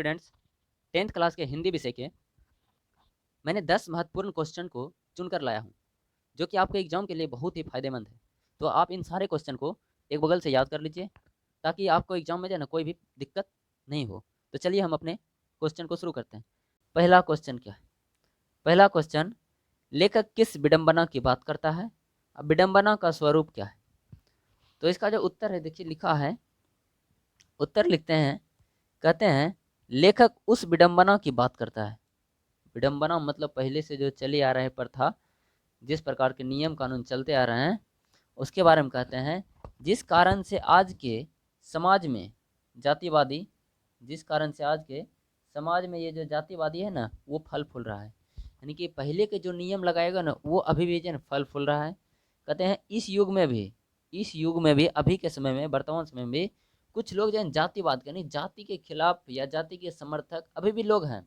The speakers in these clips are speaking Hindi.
स्टूडेंट्स, 10th क्लास के हिंदी विषय के मैंने 10 महत्वपूर्ण क्वेश्चन को चुनकर लाया हूँ, जो कि आपके एग्जाम के लिए बहुत ही फायदेमंद है। तो आप इन सारे क्वेश्चन को एक बगल से याद कर लीजिए, ताकि आपको एग्जाम में जो है ना कोई भी दिक्कत नहीं हो। तो चलिए हम अपने क्वेश्चन को शुरू करते हैं। पहला क्वेश्चन क्या है? पहला क्वेश्चन, लेखक किस विडंबना की बात करता है? अब विडंबना का स्वरूप क्या है? तो इसका जो उत्तर है, देखिए लिखा है, उत्तर लिखते हैं, कहते हैं लेखक उस विडंबना की बात करता है। विडंबना मतलब पहले से जो चली आ रहे प्रथा, जिस प्रकार के नियम कानून चलते आ रहे हैं, उसके बारे में कहते हैं, जिस कारण से आज के समाज में जातिवादी जिस कारण से आज के समाज में ये जो जातिवादी है ना, वो फल फूल रहा है। यानी कि पहले के जो नियम लगाएगा ना, वो अभी भी जो है ना फल फूल रहा है। कहते हैं इस युग में भी अभी के समय में, वर्तमान समय में भी कुछ लोग जो है जातिवाद के, नहीं जाति के खिलाफ या जाति के समर्थक अभी भी लोग हैं,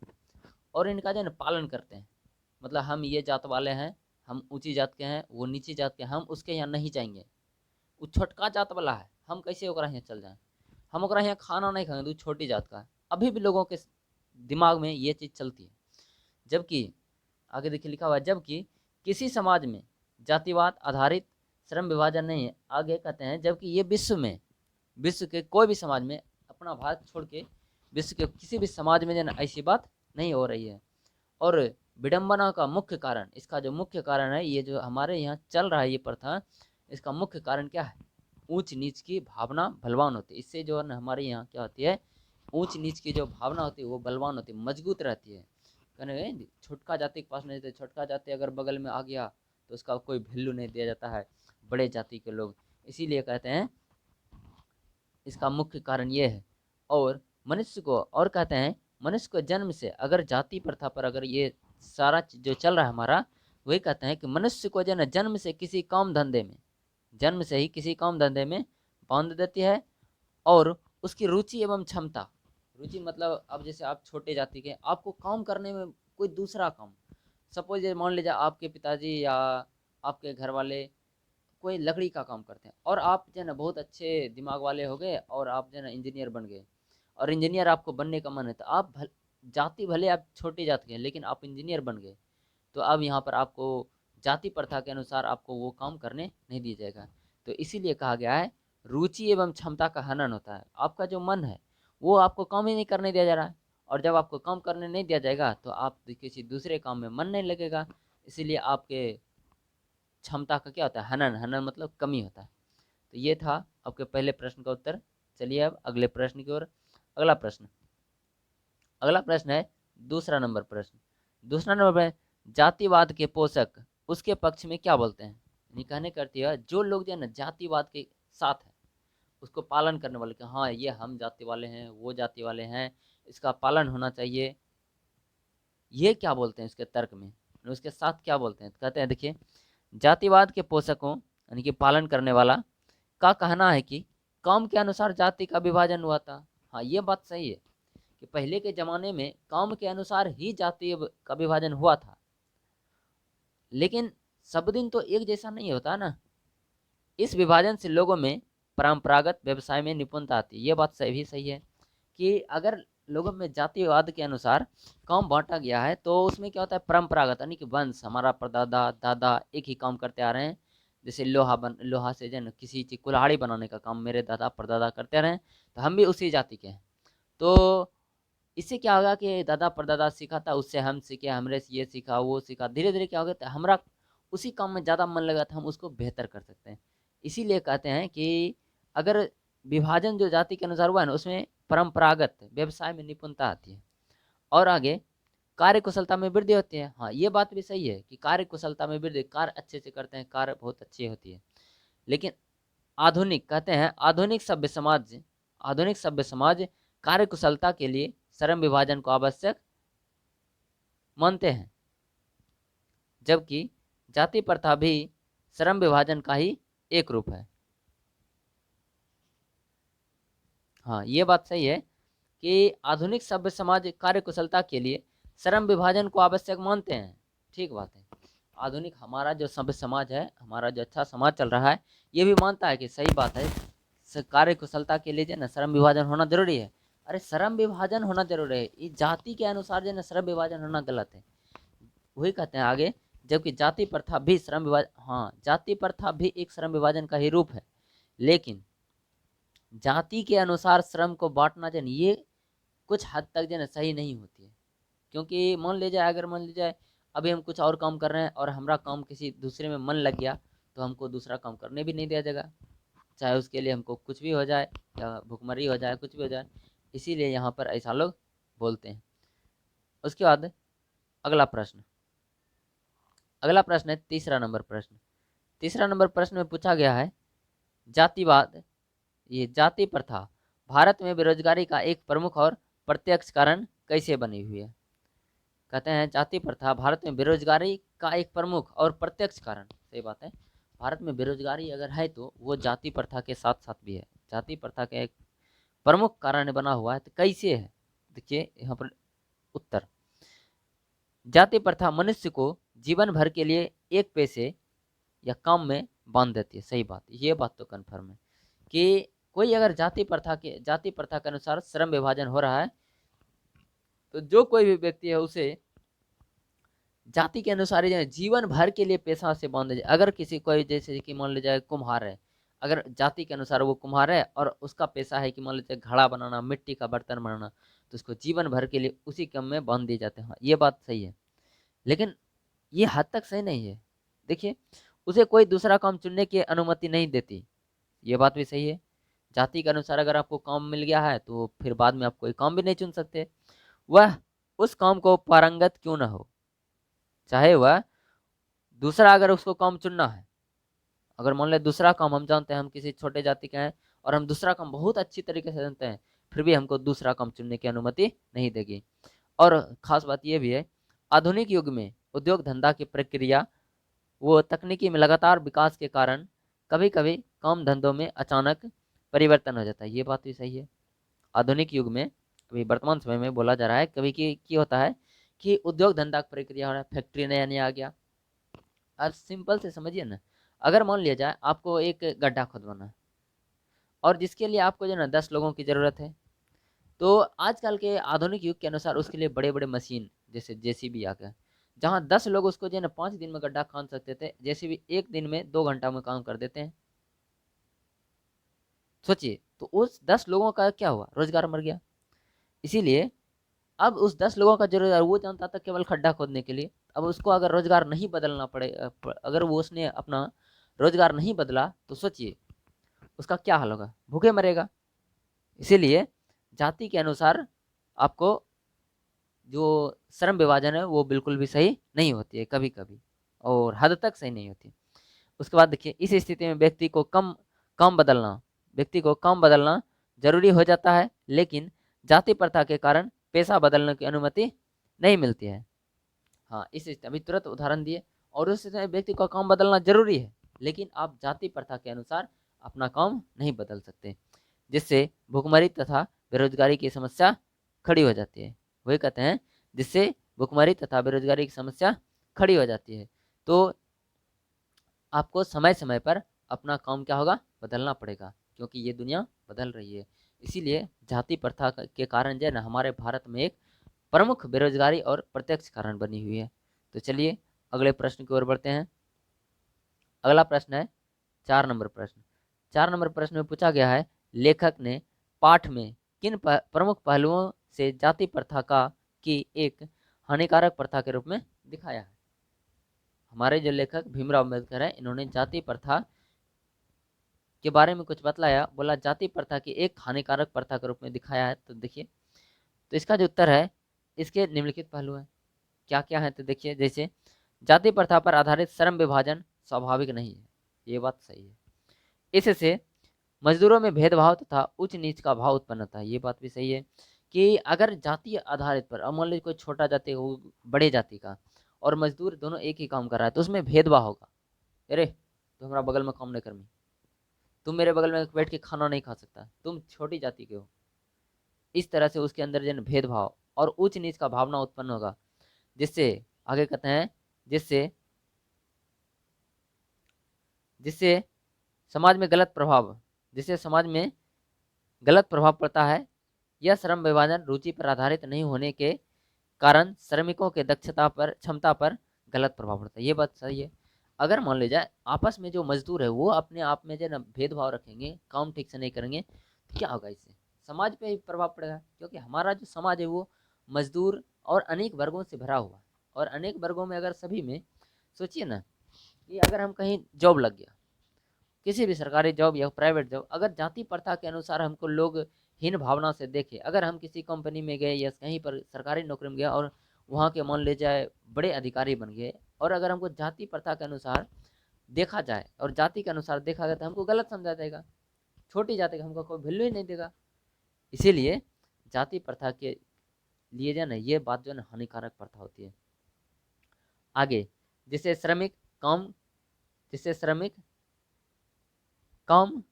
और इनका जो है ना पालन करते हैं। मतलब हम ये जात वाले हैं, हम ऊंची जात के हैं, वो नीची जात के हैं, हम उसके यहाँ नहीं जाएंगे। वो छोटका जात वाला है, हम कैसे ओकरा यहाँ चल जाएं? हम ओकरा यहाँ खाना नहीं खाएंगे, तो छोटी जात का है। अभी भी लोगों के दिमाग में ये चीज़ चलती है। जबकि आगे देखिए लिखा हुआ है, जबकि किसी समाज में जातिवाद आधारित श्रम विभाजन नहीं है। आगे कहते हैं, जबकि ये विश्व के कोई भी समाज में, अपना भारत छोड़ के विश्व के किसी भी समाज में जो ऐसी बात नहीं हो रही है। और विडंबना का मुख्य कारण, इसका जो मुख्य कारण है, ये जो हमारे यहाँ चल रहा है ये प्रथा, इसका मुख्य कारण क्या है? ऊंच नीच की भावना बलवान होती है। इससे जो है ना हमारे यहाँ क्या होती है, ऊंच नीच की जो भावना होती है वो बलवान होती है, मजबूत रहती है। कहने छोटका जाति के पास नहीं देते, छोटका जाति अगर बगल में आ गया तो उसका कोई वैल्यू नहीं दिया जाता है, बड़े जाति के लोग। इसीलिए कहते हैं इसका मुख्य कारण ये है। और मनुष्य को, और कहते हैं मनुष्य को जन्म से, अगर जाति प्रथा पर अगर ये सारा जो चल रहा है हमारा, वही कहते हैं कि मनुष्य को जो है ना जन्म से किसी काम धंधे में, जन्म से ही किसी काम धंधे में बांध देती है। और उसकी रुचि एवं क्षमता, रुचि मतलब अब जैसे आप छोटे जाति के, आपको काम करने में कोई दूसरा काम, सपोज मान लीजिए आपके पिताजी या आपके घर वाले कोई लकड़ी का काम करते हैं, और आप जो है ना बहुत अच्छे दिमाग वाले हो गए, और आप जो है ना इंजीनियर बन गए, और इंजीनियर आपको बनने का मन है, तो आप जाति भले आप छोटी जाति के हैं, लेकिन आप इंजीनियर बन गए, तो अब यहाँ पर आपको जाति प्रथा के अनुसार आपको वो काम करने नहीं दिया जाएगा। तो इसीलिए कहा गया है, रुचि एवं क्षमता का हनन होता है। आपका जो मन है वो आपको काम ही नहीं करने दिया जा रहा है, और जब आपको काम करने नहीं दिया जाएगा तो आप किसी दूसरे काम में मन नहीं लगेगा। इसीलिए आपके क्षमता का क्या होता है, हनन, हनन मतलब कमी होता है। तो ये था आपके पहले प्रश्न का उत्तर। चलिए अब अगले प्रश्न की ओर। अगला प्रश्न अगला प्रश्न है दूसरा नंबर प्रश्न। दूसरा नंबर है, जातिवाद के पोषक उसके पक्ष में क्या बोलते हैं? यानी कहने करती है, जो लोग जो है ना जातिवाद के साथ है, उसको पालन करने वाले, कि हाँ ये हम जाति वाले हैं, वो जाति वाले हैं, इसका पालन होना चाहिए, ये क्या बोलते हैं इसके तर्क में, उसके साथ क्या बोलते हैं? कहते हैं, देखिए, जातिवाद के पोषकों यानी कि पालन करने वाला का कहना है कि काम के अनुसार जाति का विभाजन हुआ था। हाँ, ये बात सही है कि पहले के जमाने में काम के अनुसार ही जाति का विभाजन हुआ था, लेकिन सब दिन तो एक जैसा नहीं होता ना। इस विभाजन से लोगों में परंपरागत व्यवसाय में निपुणता आती है। ये बात सही है कि अगर लोगों में जातिवाद के अनुसार काम बांटा गया है, तो उसमें क्या होता है, परंपरागत यानी कि वंश, हमारा परदादा दादा एक ही काम करते आ रहे हैं। जैसे लोहा से जो किसी चीज कुल्हाड़ी बनाने का काम मेरे दादा परदादा करते रहे हैं, तो हम भी उसी जाति के हैं। तो इससे क्या होगा कि दादा परदादा सीखा था, उससे हम सीखे, हमरे से ये सीखा वो सीखा, धीरे धीरे क्या होगा, तो हमारा उसी काम में ज़्यादा मन लगा था, हम उसको बेहतर कर सकते हैं। इसीलिए कहते हैं कि अगर विभाजन जो जाति के अनुसार हुआ है ना, उसमें परंपरागत व्यवसाय में निपुणता आती है। और आगे कार्य कुशलता में वृद्धि होती है। हाँ, ये बात भी सही है कि कार्य कुशलता में वृद्धि, कार्य अच्छे से करते हैं, कार्य बहुत अच्छी होती है। लेकिन आधुनिक, कहते हैं आधुनिक सभ्य समाज कार्य कुशलता के लिए श्रम विभाजन को आवश्यक मानते हैं, जबकि जाति प्रथा भी श्रम विभाजन का ही एक रूप है। हाँ, ये बात सही है कि आधुनिक सभ्य समाज कार्य कुशलता के लिए श्रम विभाजन को आवश्यक मानते हैं। ठीक बात है। आधुनिक हमारा जो सभ्य समाज है, हमारा जो अच्छा समाज चल रहा है, ये भी मानता है कि सही बात है, कार्य कुशलता के लिए जो ना श्रम विभाजन होना जरूरी है। अरे श्रम विभाजन होना जरूरी है, ये जाति के अनुसार जो है ना श्रम विभाजन होना गलत है। वही कहते हैं आगे, जबकि जाति प्रथा भी श्रम विभाजन, हाँ जाति प्रथा भी एक श्रम विभाजन का ही रूप है, लेकिन जाति के अनुसार श्रम को बांटना जो है ये कुछ हद तक जो है ना सही नहीं होती है। क्योंकि मान लीजिए, अगर मान लीजिए अभी हम कुछ और काम कर रहे हैं और हमारा काम किसी दूसरे में मन लग गया, तो हमको दूसरा काम करने भी नहीं दिया जाएगा, चाहे उसके लिए हमको कुछ भी हो जाए या भुखमरी हो जाए, कुछ भी हो जाए। इसीलिए यहाँ पर ऐसा लोग बोलते हैं। उसके बाद अगला प्रश्न, अगला प्रश्न है तीसरा नंबर प्रश्न। तीसरा नंबर प्रश्न में पूछा गया है, जातिवाद, ये जाति प्रथा भारत में बेरोजगारी का एक प्रमुख और प्रत्यक्ष कारण कैसे बनी हुई है। कहते हैं जाति प्रथा भारत में बेरोजगारी का एक प्रमुख और प्रत्यक्ष कारण, सही बात है, भारत में बेरोजगारी अगर है तो वो जाति प्रथा के साथ साथ भी है। जाति प्रथा का एक प्रमुख कारण बना हुआ है, तो कैसे है, देखिए यहाँ पर उत्तर। जाति प्रथा मनुष्य को जीवन भर के लिए एक पैसे या काम में बांध देती है, सही बात, ये बात तो कन्फर्म है कि कोई अगर जाति प्रथा के अनुसार श्रम विभाजन हो रहा है, तो जो कोई भी व्यक्ति है उसे जाति के अनुसार ही जीवन भर के लिए पेशा से बांध जाए। अगर किसी कोई, जैसे कि मान लीजिए कुम्हार है, अगर जाति के अनुसार वो कुम्हार है और उसका पेशा है कि मान लीजिए घड़ा बनाना, मिट्टी का बर्तन बनाना, तो उसको जीवन भर के लिए उसी काम में बांध दिए जाते हैं। हाँ, ये बात सही है, लेकिन ये हद तक सही नहीं है। देखिए, उसे कोई दूसरा काम चुनने की अनुमति नहीं देती, ये बात भी सही है। जाति के अनुसार अगर आपको काम मिल गया है तो फिर बाद में आप कोई काम भी नहीं चुन सकते, वह उस काम को पारंगत क्यों ना हो, चाहे वह दूसरा, अगर उसको काम चुनना है, अगर मान ले दूसरा काम हम जानते हैं, हम किसी छोटे जाति के हैं और हम दूसरा काम बहुत अच्छी तरीके से जानते हैं, फिर भी हमको दूसरा काम चुनने की अनुमति नहीं देगी। और खास बात यह भी है, आधुनिक युग में उद्योग धंधा की प्रक्रिया वो तकनीकी में लगातार विकास के कारण कभी कभी काम धंधों में अचानक परिवर्तन हो जाता है, ये बात भी सही है। आधुनिक युग में, अभी वर्तमान समय में बोला जा रहा है, कभी की होता है कि उद्योग धंधा की प्रक्रिया हो रहा है, फैक्ट्री नया नया आ गया। अब सिंपल से समझिए ना, अगर मान लिया जाए आपको एक गड्ढा खोदवाना है और जिसके लिए आपको जो है ना 10 लोगों की ज़रूरत है, तो आजकल के आधुनिक युग के अनुसार उसके लिए बड़े बड़े मशीन जैसे जेसीबी आ गया, जहाँ 10 लोग उसको जो है ना 5 दिन में गड्ढा खान सकते थे, जेसीबी एक दिन में 2 घंटा में काम कर देते हैं। सोचिए, तो उस 10 लोगों का क्या हुआ, रोजगार मर गया। इसीलिए अब उस 10 लोगों का रोजगार वो जानता था केवल खड्डा खोदने के लिए, अब उसको अगर रोजगार नहीं बदलना पड़े, अगर वो उसने अपना रोजगार नहीं बदला, तो सोचिए उसका क्या हाल होगा, भूखे मरेगा। इसीलिए जाति के अनुसार आपको जो श्रम विभाजन है वो बिल्कुल भी सही नहीं होती है, कभी कभी और हद तक सही नहीं होती। उसके बाद देखिए, इस स्थिति में व्यक्ति को काम बदलना जरूरी हो जाता है, लेकिन जाति प्रथा के कारण पेशा बदलने की अनुमति नहीं मिलती है। हाँ, इस स्थिति अभी तुरंत उदाहरण दिए, और उस स्थिति में व्यक्ति को काम बदलना जरूरी है, लेकिन आप जाति प्रथा के अनुसार अपना काम नहीं बदल सकते, जिससे भुखमरी तथा बेरोजगारी की समस्या खड़ी हो जाती है। वही कहते हैं, जिससे भुखमरी तथा बेरोजगारी की समस्या खड़ी हो जाती है। तो आपको समय समय पर अपना काम क्या होगा, बदलना पड़ेगा, क्योंकि ये दुनिया बदल रही है। इसीलिए जाति प्रथा के कारण जो है ना हमारे भारत में एक प्रमुख बेरोजगारी और प्रत्यक्ष कारण बनी हुई है। तो चलिए अगले प्रश्न की ओर बढ़ते हैं। अगला प्रश्न है 4 नंबर प्रश्न। 4 नंबर प्रश्न में पूछा गया है, लेखक ने पाठ में किन प्रमुख पहलुओं से जाति प्रथा का की एक हानिकारक प्रथा के रूप में दिखाया है। हमारे जो लेखक भीमराव अम्बेडकर है, इन्होंने जाति प्रथा के बारे में कुछ बतलाया, बोला जाति प्रथा की एक हानिकारक प्रथा के रूप में दिखाया है। तो देखिए, तो इसका जो उत्तर है, इसके निम्नलिखित पहलू हैं। क्या क्या है, तो देखिए, जैसे जाति प्रथा पर आधारित श्रम विभाजन स्वाभाविक नहीं है, ये बात सही है। इससे मजदूरों में भेदभाव तथा उच्च नीच का भाव उत्पन्न होता है, ये बात भी सही है कि अगर जाति आधारित पर, अब मान लीजिए कोई छोटा जाति हो बड़े जाति का, और मजदूर दोनों एक ही काम कर रहा है, तो उसमें भेदभाव होगा। अरे तो हमारा बगल में काम नहीं करनी, तुम मेरे बगल में बैठ के खाना नहीं खा सकता, तुम छोटी जाति के हो। इस तरह से उसके अंदर जो भेदभाव और उच्च नीच का भावना उत्पन्न होगा, जिससे आगे कहते हैं, जिससे जिससे समाज में गलत प्रभाव जिससे समाज में गलत प्रभाव पड़ता है, यह श्रम विभाजन रुचि पर आधारित नहीं होने के कारण श्रमिकों के दक्षता पर, क्षमता पर गलत प्रभाव पड़ता है। ये बात सही है। अगर मान लीजिए आपस में जो मजदूर है वो अपने आप में जो ना भेदभाव रखेंगे, काम ठीक से नहीं करेंगे, तो क्या होगा? इससे समाज पे ही प्रभाव पड़ेगा, क्योंकि हमारा जो समाज है वो मजदूर और अनेक वर्गों से भरा हुआ। और अनेक वर्गों में अगर सभी में सोचिए ना कि अगर हम कहीं जॉब लग गया, किसी भी सरकारी जॉब या प्राइवेट जॉब, अगर जाति प्रथा के अनुसार हमको लोग हीन भावना से देखे, अगर हम किसी कंपनी में गए या कहीं पर सरकारी नौकरी में गए और वहाँ के मान ले जाए बड़े अधिकारी बन गए, और अगर हमको जाति प्रथा के अनुसार देखा जाए और जाति के अनुसार देखा जाए तो हमको गलत समझा जाएगा, छोटी जाति का हमको कोई वैल्यू ही नहीं देगा। इसीलिए जाति प्रथा के लिए जो है ना ये बात जो है ना हानिकारक प्रथा होती है। आगे, जिससे श्रमिक कम जिससे श्रमिक कम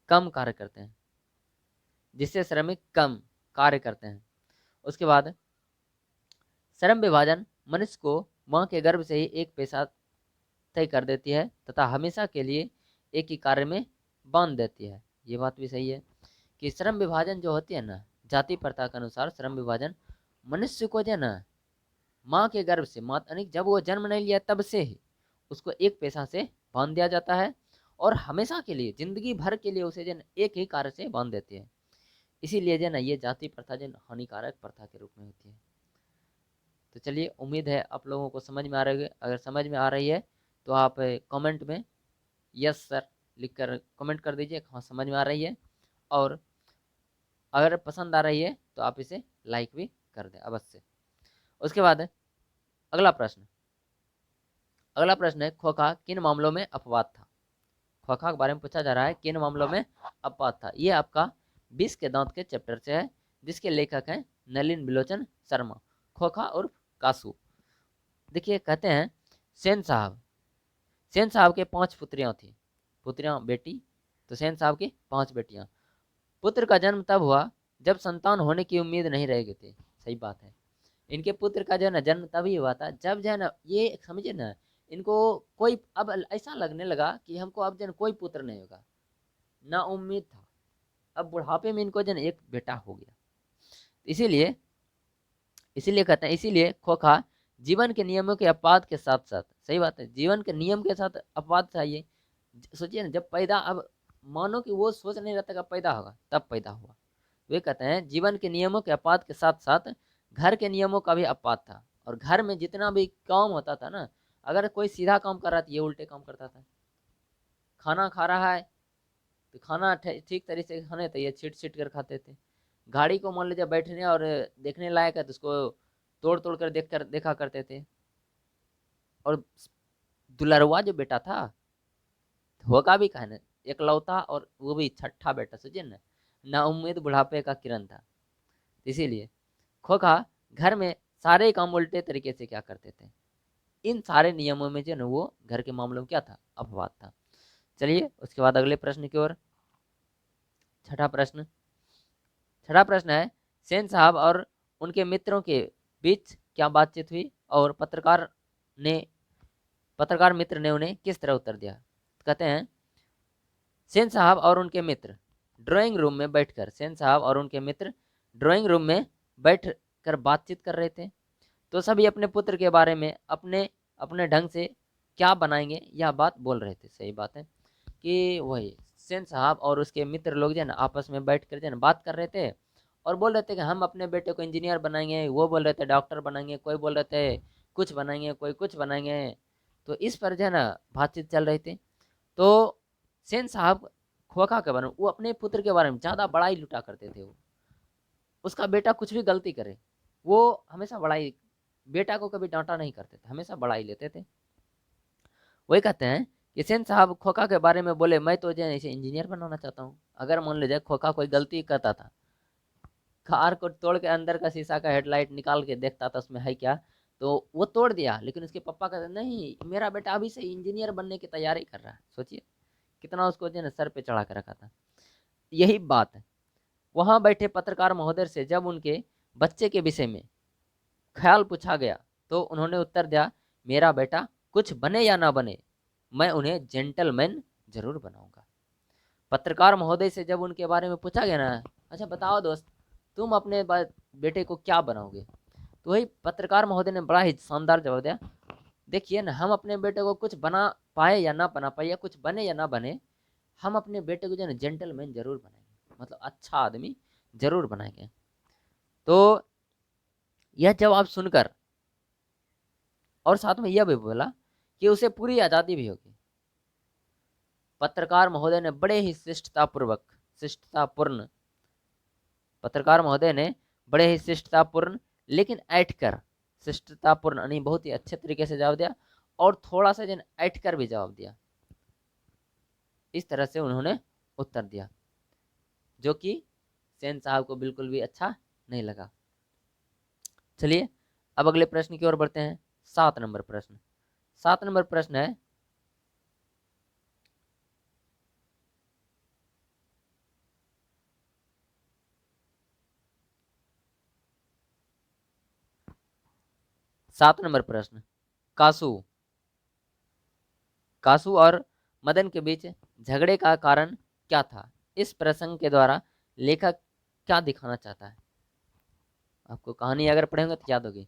कम कार्य करते हैं, जिससे श्रमिक कम कार्य करते हैं। उसके बाद श्रम विभाजन मनुष्य को मां के गर्भ से ही एक पेशा तय कर देती है तथा हमेशा के लिए एक ही कार्य में बांध देती है। ये बात भी सही है कि श्रम विभाजन जो होती है ना, जाति प्रथा के अनुसार श्रम विभाजन मनुष्य को जो है ना माँ के गर्भ से, यानी जब वो जन्म नहीं लिया तब से ही उसको एक पेशा से बांध दिया जाता है और हमेशा के लिए, जिंदगी भर के लिए उसे जो एक ही कार्य से बांध देती है। इसीलिए जो ना ये जाति प्रथा जो हानिकारक प्रथा के रूप में होती है। तो चलिए, उम्मीद है आप लोगों को समझ में आ रही है। अगर समझ में आ रही है तो आप कमेंट में यस सर लिखकर कमेंट कर दीजिए, हाँ समझ में आ रही है। और अगर पसंद आ रही है तो आप इसे लाइक भी कर दें अवश्य। उसके बाद अगला प्रश्न है, खोखा किन मामलों में अपवाद था? खोखा के बारे में पूछा जा रहा है, किन मामलों में अपवाद था। ये आपका 20 के दांत के चैप्टर से है, जिसके लेखक हैं नलिन बिलोचन शर्मा। खोखा और कासू। देखिए, कहते हैं सेन साहब के 5 पुत्रियां थी, बेटी। तो सेन साहब की 5 बेटियां। पुत्र का जन्म तब हुआ जब संतान होने की उम्मीद नहीं रह गई थी। सही बात है। इनके पुत्र का जो है ना जन्म तभी हुआ था जब जो है ना, ये समझिए ना, इनको कोई अब ऐसा लगने लगा कि हमको अब जो है कोई पुत्र नहीं होगा, ना उम्मीद था। अब बुढ़ापे में इनको जो है एक बेटा हो गया। इसीलिए कहते हैं, इसीलिए खोखा जीवन के नियमों के अपवाद के साथ साथ, सही बात है, जीवन के नियम के साथ अपवाद चाहिए। सोचिए ना, जब पैदा, अब मानो कि वो सोच नहीं रहता कब पैदा होगा, तब पैदा हुआ। वे कहते हैं जीवन के नियमों के अपवाद के साथ साथ घर के नियमों का भी अपवाद था। और घर में जितना भी काम होता था ना, अगर कोई सीधा काम कर रहा था, ये उल्टे काम करता था। खाना खा रहा है तो खाना ठीक तरीके से खाने तो ये छिट छिट कर खाते थे। गाड़ी को मान लीजिए बैठने और देखने लायक है तो उसको तोड़ तोड़ कर देखा करते थे। और दुलरवा जो बेटा था, होगा भी कहने एकलौता, और वो भी छठा बेटा, सोचिए ना, ना उम्मीद बुढ़ापे का किरण था। इसीलिए खोखा घर में सारे काम उल्टे तरीके से क्या करते थे। इन सारे नियमों में जो ना वो घर के मामलों में क्या था, अपवाद था। चलिए, उसके बाद अगले प्रश्न की ओर। छठा प्रश्न है, सेन साहब और उनके मित्रों के बीच क्या बातचीत हुई और पत्रकार मित्र ने उन्हें किस तरह उत्तर दिया? कहते हैं सेन साहब और उनके मित्र ड्राइंग रूम में बैठ कर बातचीत कर रहे थे। तो सभी अपने पुत्र के बारे में अपने अपने ढंग से क्या बनाएंगे यह बात बोल रहे थे। सही बात है कि वही सेन साहब और उसके मित्र लोग जो है ना आपस में बैठ कर जो है ना बात कर रहे थे और बोल रहे थे कि हम अपने बेटे को इंजीनियर बनाएंगे, वो बोल रहे थे डॉक्टर बनाएंगे, कोई बोल रहे थे कुछ बनाएंगे, कोई कुछ बनाएंगे। तो इस पर जो है ना बातचीत चल रही थी। तो सेन साहब खोखा के बारे में, वो अपने पुत्र के बारे में ज़्यादा बड़ाई लुटा करते थे। वो उसका बेटा कुछ भी गलती करे, वो हमेशा बड़ाई, बेटा को कभी डांटा नहीं करते थे, हमेशा बड़ाई लेते थे। वही कहते हैं कि सेन साहब खोखा के बारे में बोले, मैं तो जो है इसे इंजीनियर बनाना चाहता हूँ। अगर मान लीजिए खोखा कोई गलती करता था, कार को तोड़ के अंदर का शीशा का हेडलाइट निकाल के देखता था उसमें है क्या, तो वो तोड़ दिया, लेकिन उसके पापा कहते नहीं, मेरा बेटा अभी से इंजीनियर बनने की तैयारी कर रहा है। सोचिए कितना उसको जो है सर पे चढ़ा के रखा था। यही बात है, वहां बैठे पत्रकार महोदय से जब उनके बच्चे के विषय में ख्याल पूछा गया तो उन्होंने उत्तर दिया, मेरा बेटा कुछ बने या ना बने, मैं उन्हें जेंटलमैन जरूर बनाऊंगा। पत्रकार महोदय से जब उनके बारे में पूछा गया ना, अच्छा बताओ दोस्त, तुम अपने बेटे को क्या बनाओगे, तो वही पत्रकार महोदय ने बड़ा ही शानदार जवाब दिया, देखिए ना, हम अपने बेटे को कुछ बना पाए या ना बना पाए, या कुछ बने या ना बने, हम अपने बेटे को जो है ना जेंटलमैन जरूर बनाएंगे, मतलब अच्छा आदमी जरूर बनाएंगे। तो यह जवाब सुनकर, और साथ में यह भी बोला कि उसे पूरी आज़ादी भी होगी। पत्रकार महोदय ने बड़े ही शिष्टतापूर्ण पत्रकार महोदय ने बड़े ही शिष्टतापूर्ण लेकिन ऐठ कर, शिष्टतापूर्ण यानी बहुत ही अच्छे तरीके से जवाब दिया, और थोड़ा सा जन ऐठ कर भी जवाब दिया। इस तरह से उन्होंने उत्तर दिया, जो कि सेन साहब को बिल्कुल भी अच्छा नहीं लगा। चलिए अब अगले प्रश्न की ओर बढ़ते हैं। 7 नंबर प्रश्न। 7 नंबर प्रश्न है, कासू कासू और मदन के बीच झगड़े का कारण क्या था? इस प्रसंग के द्वारा लेखक क्या दिखाना चाहता है? आपको कहानी अगर पढ़ेंगे तो याद होगी।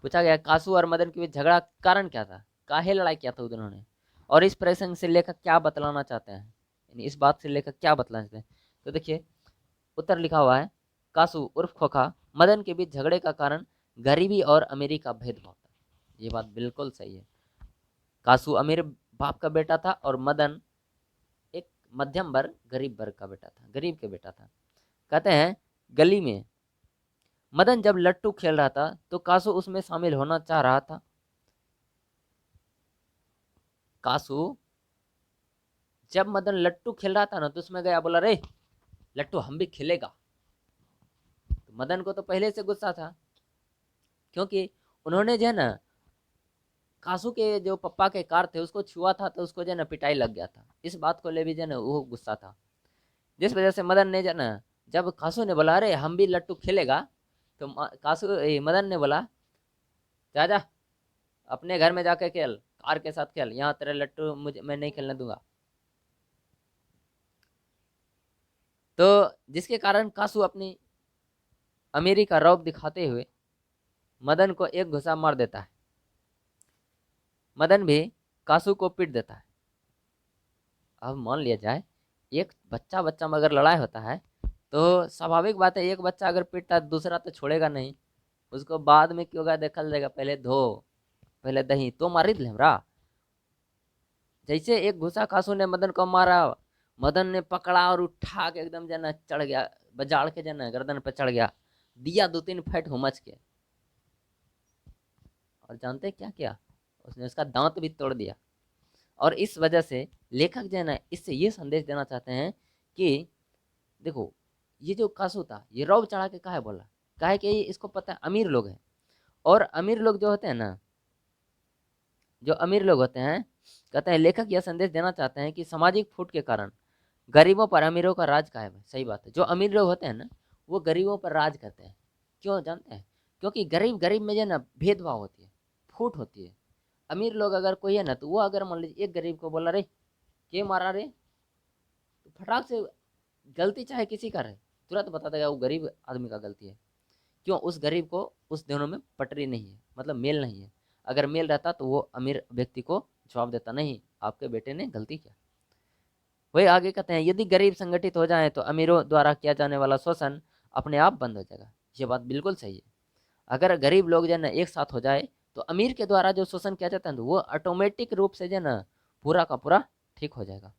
पूछा गया कासू और मदन के बीच झगड़ा कारण क्या था, काहे लड़ाई किया था दोनों ने, और इस प्रसंग से लेखक क्या बतलाना चाहते हैं, यानी इस बात से लेखक क्या बतलाना चाहते हैं। तो देखिए उत्तर लिखा हुआ है, कासू उर्फ खोखा मदन के बीच झगड़े का कारण गरीबी और अमीरी का भेदभाव था। ये बात बिल्कुल सही है। कासू अमीर बाप का बेटा था और मदन एक मध्यम वर्ग गरीब वर्ग का बेटा था, गरीब के बेटा था। कहते हैं गली में मदन जब लट्टू खेल रहा था तो कासू उसमें शामिल होना चाह रहा था। कासू जब मदन लट्टू खेल रहा था ना, तो उसमें गया, बोला रे लट्टू हम भी खेलेगा। तो मदन को तो पहले से गुस्सा था, क्योंकि उन्होंने जो है ना कासू के जो पप्पा के कार थे उसको छुआ था, तो उसको जो है ना पिटाई लग गया था। इस बात को ले भी जो है ना वो गुस्सा था, जिस वजह से मदन ने जो है ना, जब कासू ने बोला अरे हम भी लट्टू खेलेगा, तो मदन ने बोला जा जा अपने घर में जाके खेल, कार के साथ खेल, यहाँ तेरे लट्टू मुझे मैं नहीं खेलने दूंगा। तो जिसके कारण कासू अपनी अमीरी का रौब दिखाते हुए मदन को एक घुसा मार देता है। मदन भी कासू को पीट देता है। अब मान लिया जाए एक बच्चा बच्चा में अगर लड़ाई होता है, तो स्वाभाविक बात है, एक बच्चा अगर पीटता है दूसरा तो छोड़ेगा नहीं, उसको बाद में क्यों देखा जाएगा, पहले धो, पहले दही तो मारी लेमरा। जैसे एक घुसा कासू ने मदन को मारा, मदन ने पकड़ा और उठा के एकदम जना चढ़ गया, बजाड़ के जना गर्दन पे चढ़ गया, दिया 2-3 फैट हुमच के, और जानते क्या किया, उसने उसका दांत भी तोड़ दिया। और इस वजह से लेखक जो है ना इससे ये संदेश देना चाहते हैं कि देखो, ये जो कासू था ये रौब चढ़ा के काहे बोला, काहे कि इसको पता है अमीर लोग हैं, और अमीर लोग जो होते हैं ना, जो अमीर लोग होते हैं, कहते हैं लेखक यह संदेश देना चाहते हैं कि सामाजिक फूट के कारण गरीबों पर अमीरों का राज कायम है। सही बात है, जो अमीर लोग होते हैं ना वो गरीबों पर राज करते हैं। क्यों जानते हैं? क्योंकि गरीब गरीब में जो है ना भेदभाव होती है, फूट होती है। अमीर लोग अगर कोई है ना, तो वो अगर मान लीजिए एक गरीब को बोला रे के मारा रे, तो फटाक से गलती चाहे किसी का रहे तुरंत बता देगा वो गरीब आदमी का गलती है। क्यों? उस गरीब को उस दोनों में पटरी नहीं है, मतलब मेल नहीं है। अगर मेल रहता तो वो अमीर व्यक्ति को जवाब देता नहीं आपके बेटे ने गलती किया। वही आगे कहते हैं यदि गरीब संगठित हो जाए तो अमीरों द्वारा किया जाने वाला शोषण अपने आप बंद हो जाएगा। ये बात बिल्कुल सही है। अगर गरीब लोग जो है ना एक साथ हो जाए तो अमीर के द्वारा जो शोषण किया जाता है तो वो ऑटोमेटिक रूप से जो है ना पूरा का पूरा ठीक हो जाएगा,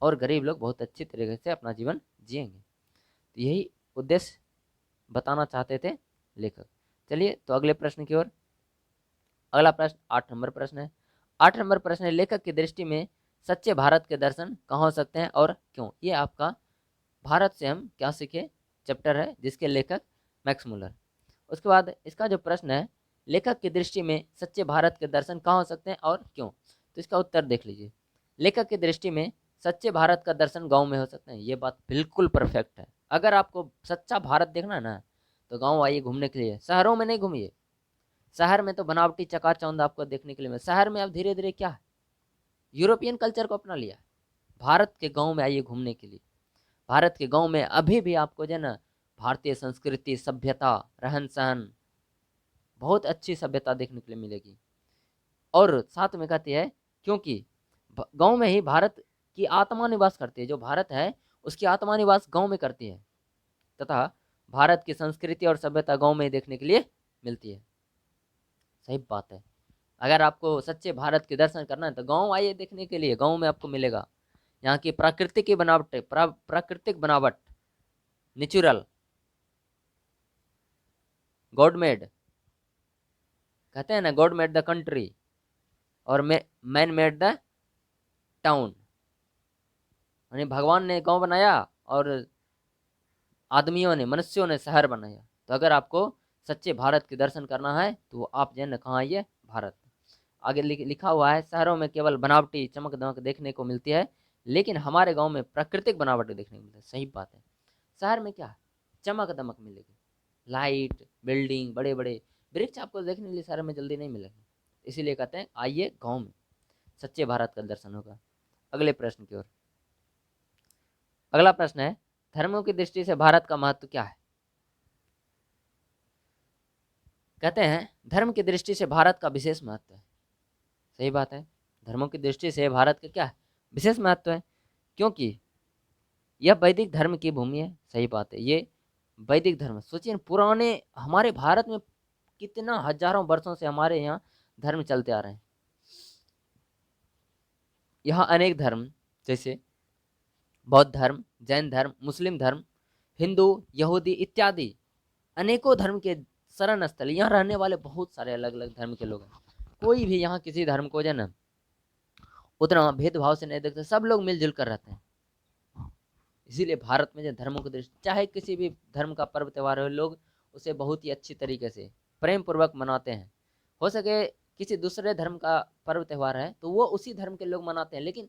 और गरीब लोग बहुत अच्छी तरीके से अपना जीवन जिएंगे। तो यही उद्देश्य बताना चाहते थे लेखक। चलिए तो अगले प्रश्न की ओर। अगला प्रश्न 8 नंबर प्रश्न है। 8 नंबर प्रश्न है, लेखक की दृष्टि में सच्चे भारत के दर्शन कहाँ हो सकते हैं और क्यों? ये आपका भारत से हम क्या सीखे चैप्टर है, जिसके लेखक मैक्स मुलर। उसके बाद इसका जो प्रश्न है, लेखक की दृष्टि में सच्चे भारत के दर्शन कहाँ हो सकते हैं और क्यों, तो इसका उत्तर देख लीजिए। लेखक की दृष्टि में सच्चे भारत का दर्शन गांव में हो सकते हैं। ये बात बिल्कुल परफेक्ट है। अगर आपको सच्चा भारत देखना है ना, तो गांव आइए घूमने के लिए, शहरों में नहीं घूमिए। शहर में तो बनावटी चकाचौंध आपको देखने के लिए मिले। शहर में अब धीरे धीरे क्या है, यूरोपियन कल्चर को अपना लिया है। भारत के गांव में आइए घूमने के लिए। भारत के गांव में अभी भी आपको जो है ना भारतीय संस्कृति, सभ्यता, रहन सहन, बहुत अच्छी सभ्यता देखने के लिए मिलेगी। और साथ में कहती है क्योंकि गांव में ही भारत की आत्मा निवास करती है, जो भारत है उसकी आत्मा निवास गांव में करती है, तथा भारत की संस्कृति और सभ्यता गांव में ही देखने के लिए मिलती है। सही बात है। अगर आपको सच्चे भारत के दर्शन करना है तो गांव आइए देखने के लिए, गांव में आपको मिलेगा यहाँ की प्राकृतिक बनावट, प्राकृतिक बनावट, नेचुरल, गॉड मेड, कहते हैं ना गॉड मेड द कंट्री और मैन मेड द टाउन, यानी भगवान ने गांव बनाया और आदमियों ने, मनुष्यों ने शहर बनाया। तो अगर आपको सच्चे भारत के दर्शन करना है तो आप जो है कहाँ आइए, भारत। आगे लिखा हुआ है शहरों में केवल बनावटी चमक दमक देखने को मिलती है, लेकिन हमारे गांव में प्राकृतिक बनावट देखने को मिलती है। सही बात है। शहर में क्या है, चमक दमक मिलेगी, लाइट, बिल्डिंग, बड़े बड़े वृक्ष आपको देखने के लिए शहर में जल्दी नहीं मिलेंगे। इसीलिए कहते हैं आइए गांव में, सच्चे भारत का दर्शन होगा। अगले प्रश्न की ओर। अगला प्रश्न है, धर्मों की दृष्टि से भारत का महत्व क्या है? कहते हैं धर्म की दृष्टि से भारत का विशेष महत्व है। सही बात है। धर्मों की दृष्टि से भारत का क्या है, विशेष महत्व है, क्योंकि यह वैदिक धर्म की भूमि है। सही बात है। ये वैदिक धर्म, सोचिए पुराने हमारे भारत में कितना हजारों वर्षों से हमारे यहाँ धर्म चलते आ रहे हैं। यहाँ अनेक धर्म जैसे बौद्ध धर्म, जैन धर्म, मुस्लिम धर्म, हिंदू, यहूदी इत्यादि अनेकों धर्म के शरण स्थल, यहाँ रहने वाले बहुत सारे अलग अलग धर्म के लोग हैं। कोई भी यहाँ किसी धर्म को जो है ना उतना भेदभाव से नहीं देखते, सब लोग मिलजुल कर रहते हैं। इसीलिए भारत में जो धर्मों की दृष्टि, चाहे किसी भी धर्म का पर्व त्यौहार हो, लोग उसे बहुत ही अच्छी तरीके से प्रेम पूर्वक मनाते हैं। हो सके किसी दूसरे धर्म का पर्व त्यौहार है तो वो उसी धर्म के लोग मनाते हैं, लेकिन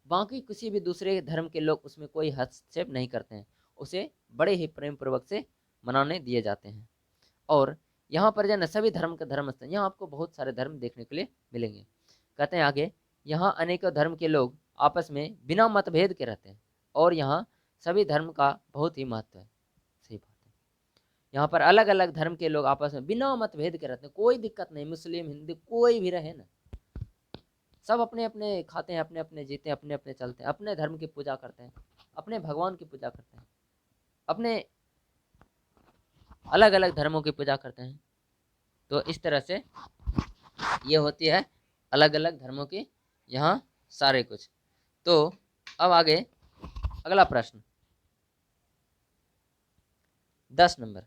बाकी किसी भी दूसरे धर्म के लोग उसमें कोई हस्तक्षेप नहीं करते हैं, उसे बड़े ही प्रेम पूर्वक से मनाने दिए जाते हैं। और यहाँ पर जो है ना सभी धर्म का धर्म स्थल, यहाँ आपको बहुत सारे धर्म देखने के लिए मिलेंगे। कहते हैं आगे, यहाँ अनेकों धर्म के लोग आपस में बिना मतभेद के रहते हैं और यहाँ सभी धर्म का बहुत ही महत्व है। सही बात है। यहाँ पर अलग अलग धर्म के लोग आपस में बिना मतभेद के रहते हैं, कोई दिक्कत नहीं, मुस्लिम, हिंदू कोई भी रहे ना, सब अपने अपने खाते हैं, अपने अपने जीते हैं, अपने अपने चलते हैं, अपने धर्म की पूजा करते हैं, अपने भगवान की पूजा करते हैं, अपने अलग अलग धर्मों की पूजा करते हैं। तो इस तरह से ये होती है अलग अलग धर्मों की यहाँ सारे कुछ। तो अब आगे अगला प्रश्न 10 नंबर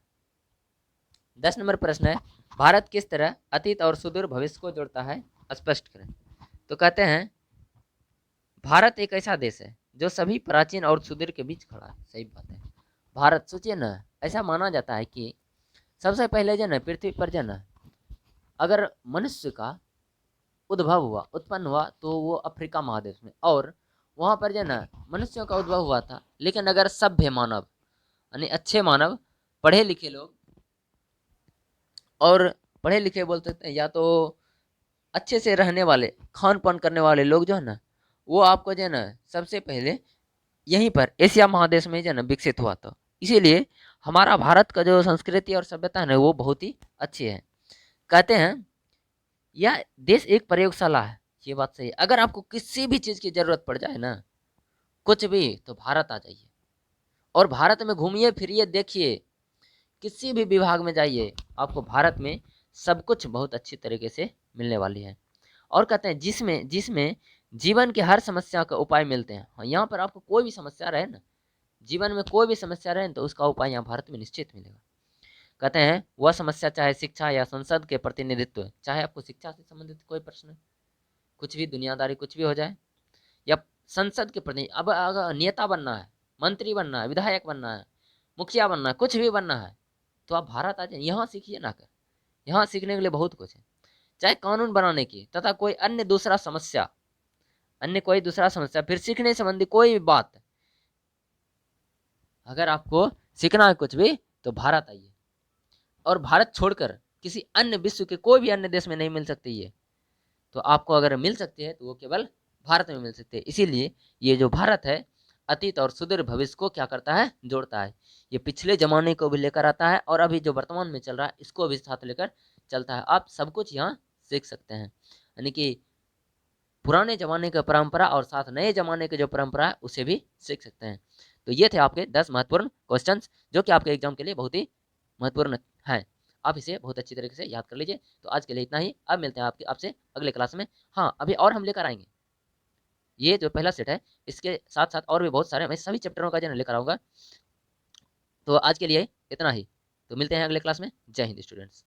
प्रश्न है, भारत किस तरह अतीत और सुदूर भविष्य को जोड़ता है, स्पष्ट करें। तो कहते हैं भारत एक ऐसा देश है जो सभी प्राचीन और सुदूर के बीच खड़ा है। सही बात है। भारत, सोचिए ना, ऐसा माना जाता है कि सबसे पहले जो ना पृथ्वी पर जो ना अगर मनुष्य का उद्भव हुआ, उत्पन्न हुआ तो वो अफ्रीका महादेश में, और वहाँ पर जो ना मनुष्यों का उद्भव हुआ था। लेकिन अगर सभ्य मानव, यानी अच्छे मानव, पढ़े लिखे लोग, और पढ़े लिखे बोल सकते हैं या तो अच्छे से रहने वाले, खान पान करने वाले लोग जो है ना, वो आपको जो है ना सबसे पहले यहीं पर एशिया महादेश में जो है ना विकसित हुआ था। इसीलिए हमारा भारत का जो संस्कृति और सभ्यता है ना वो बहुत ही अच्छी है। कहते हैं यह देश एक प्रयोगशाला है। ये बात सही है। अगर आपको किसी भी चीज़ की ज़रूरत पड़ जाए ना, कुछ भी, तो भारत आ जाइए और भारत में घूमिए फिरिए, देखिए, किसी भी विभाग में जाइए, आपको भारत में सब कुछ बहुत अच्छी तरीके से मिलने वाली है। और कहते हैं जिसमें जिसमें जीवन की हर समस्या का उपाय मिलते हैं। हाँ, यहाँ पर आपको कोई भी समस्या रहे ना, जीवन में कोई भी समस्या रहे तो उसका उपाय यहाँ भारत में निश्चित मिलेगा। कहते हैं वह समस्या चाहे शिक्षा या संसद के प्रतिनिधित्व है, चाहे आपको शिक्षा से संबंधित कोई प्रश्न, कुछ भी दुनियादारी कुछ भी हो जाए, या संसद के प्रति, अब अगर नेता बनना है, मंत्री बनना है, विधायक बनना है, मुखिया बनना है, कुछ भी बनना है, तो आप भारत आ जाए, यहाँ सीखिए ना कर, यहाँ सीखने के लिए बहुत कुछ है। चाहे कानून बनाने की तथा कोई अन्य दूसरा समस्या, फिर सीखने संबंधी कोई भी बात, अगर आपको सीखना है कुछ भी तो भारत आइए। और भारत छोड़कर किसी अन्य विश्व के कोई भी अन्य देश में नहीं मिल सकती ये, तो आपको अगर मिल सकती है तो वो केवल भारत में मिल सकते हैं। इसीलिए ये जो भारत है, अतीत और सुदूर भविष्य को क्या करता है, जोड़ता है। ये पिछले ज़माने को भी लेकर आता है और अभी जो वर्तमान में चल रहा है, इसको भी साथ लेकर चलता है। आप सब कुछ यहाँ सीख सकते हैं। यानी कि पुराने ज़माने की परंपरा और साथ नए ज़माने की जो परंपरा है, उसे भी सीख सकते हैं। तो ये थे आपके 10 महत्वपूर्ण क्वेश्चंस, जो कि आपके एग्जाम के लिए बहुत ही महत्वपूर्ण हैं। आप इसे बहुत अच्छी तरीके से याद कर लीजिए। तो आज के लिए इतना ही। अब मिलते हैं आपसे अगले क्लास में। हाँ, अभी और हम लेकर आएँगे। ये जो पहला सेट है, इसके साथ-साथ और भी बहुत सारे मैं सभी चैप्टरों का जो है लेकर आऊँगा। तो आज के लिए इतना ही। तो मिलते हैं अगले क्लास में। जय हिंद स्टूडेंट्स।